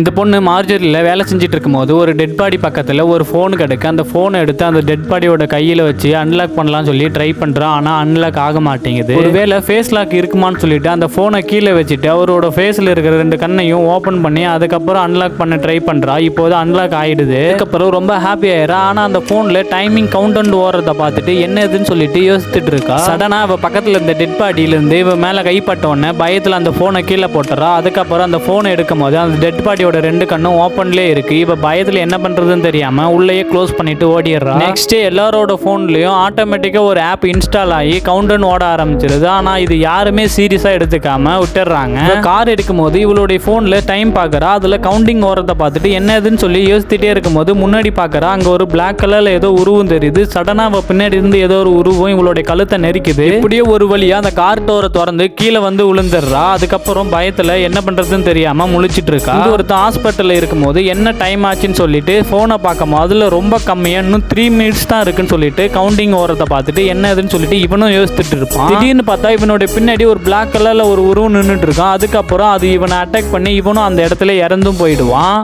இந்த பொண்ணு மார்ஜரியில் வேலை செஞ்சுட்டு இருக்கும்போது ஒரு டெட் பாடி பக்கத்தில் ஒரு ஃபோன் கிடைக்கு. அந்த ஃபோனை எடுத்து அந்த டெட் பாடியோட கையில் வச்சு அன்லாக் பண்ணலாம்னு சொல்லி ட்ரை பண்ணுறான். ஆனால் அன்லாக் ஆக மாட்டேங்குது. ஒருவேளை ஃபேஸ் லாக் இருக்குமான்னு சொல்லிட்டு அந்த ஃபோனை கீழே வச்சுட்டு அவரோட ஃபேஸில் இருக்கிற 2 கண்ணையும் ஓப்பன் பண்ணி அதுக்கப்புறம் அன்லாக் பண்ண ட்ரை பண்ணுறா. இப்போது அன்லாக் ஆகிடுது. அதுக்கப்புறம் ரொம்ப ஹாப்பி ஆயிடுறா. ஆனால் அந்த ஃபோனில் டைமிங் கவுண்ட் ஓடுறத பார்த்துட்டு என்ன எதுன்னு சொல்லிட்டு யோசிச்சுட்டு இருக்கா. சடனாக அவள் பக்கத்தில் இருந்த டெட் பாடியிலேருந்து இவ மேலே கைப்பட்ட உடனே பயத்தில் அந்த ஃபோனை கீழே போட்டுறா. அதுக்கப்புறம் அந்த ஃபோனை எடுக்கும் போது அந்த டெட் பாடி 2 கண்ணும் ஓப்பன்லேயே இருக்கு. இப்ப பயத்துல என்ன பண்றதுன்னு தெரியாம உள்ளேயே க்ளோஸ் பண்ணிட்டு ஓடிடுறா. நெக்ஸ்ட் எல்லாரோட போன்லயும் ஆட்டோமேட்டிக்கா ஒரு ஆப் இன்ஸ்டால் ஆகி கவுண்டவுன் ஓட ஆரம்பிச்சிருது. ஆனா இது யாருமே சீரியஸா எடுத்துக்காம விட்டுறாங்க. கார் எடுக்கும் போது இவளுடைய போன்ல டைம் பாக்குறா. அதுல கவுண்டிங் ஓரத்தை பார்த்துட்டு என்னதுன்னு சொல்லி யோசிச்சுட்டே இருக்கும்போது முன்னாடி பாக்குறா அங்க ஒரு பிளாக் கலர்ல ஏதோ உருவம் தெரியுது. சடனா அவ பின்னாடி இருந்து ஏதோ ஒரு உருவம் இவளுடைய கழுத்தை நெரிக்குது. இப்படியே ஒரு வழியா அந்த கார் டோரை திறந்து கீழே வந்து விழுந்துடுறா. அதுக்கப்புறம் பயத்துல என்ன பண்றதுன்னு தெரியாம முழிச்சிட்டு இருக்கா. ஒருத்தன் ஹாஸ்பிட்டல் இருக்கும்போது என்ன டைம் ஆச்சுன்னு சொல்லிட்டு போனை பார்க்கும் அதுல ரொம்ப கம்மியா இன்னும் 3 மினிட்ஸ் தான் இருக்குன்னு சொல்லிட்டு கவுண்டிங் ஓரத்தை பார்த்துட்டு என்ன எதுன்னு சொல்லிட்டு இவனும் யோசிச்சுட்டு இருப்பான். திடீர்னு பார்த்தா இவனுடைய பின்னாடி ஒரு பிளாக் கலர்ல ஒரு உருவம் நின்றுட்டு இருக்கான். அதுக்கப்புறம் அது இவனை அட்டாக் பண்ணி இவனும் அந்த இடத்துல இறந்தும் போயிடுவான்.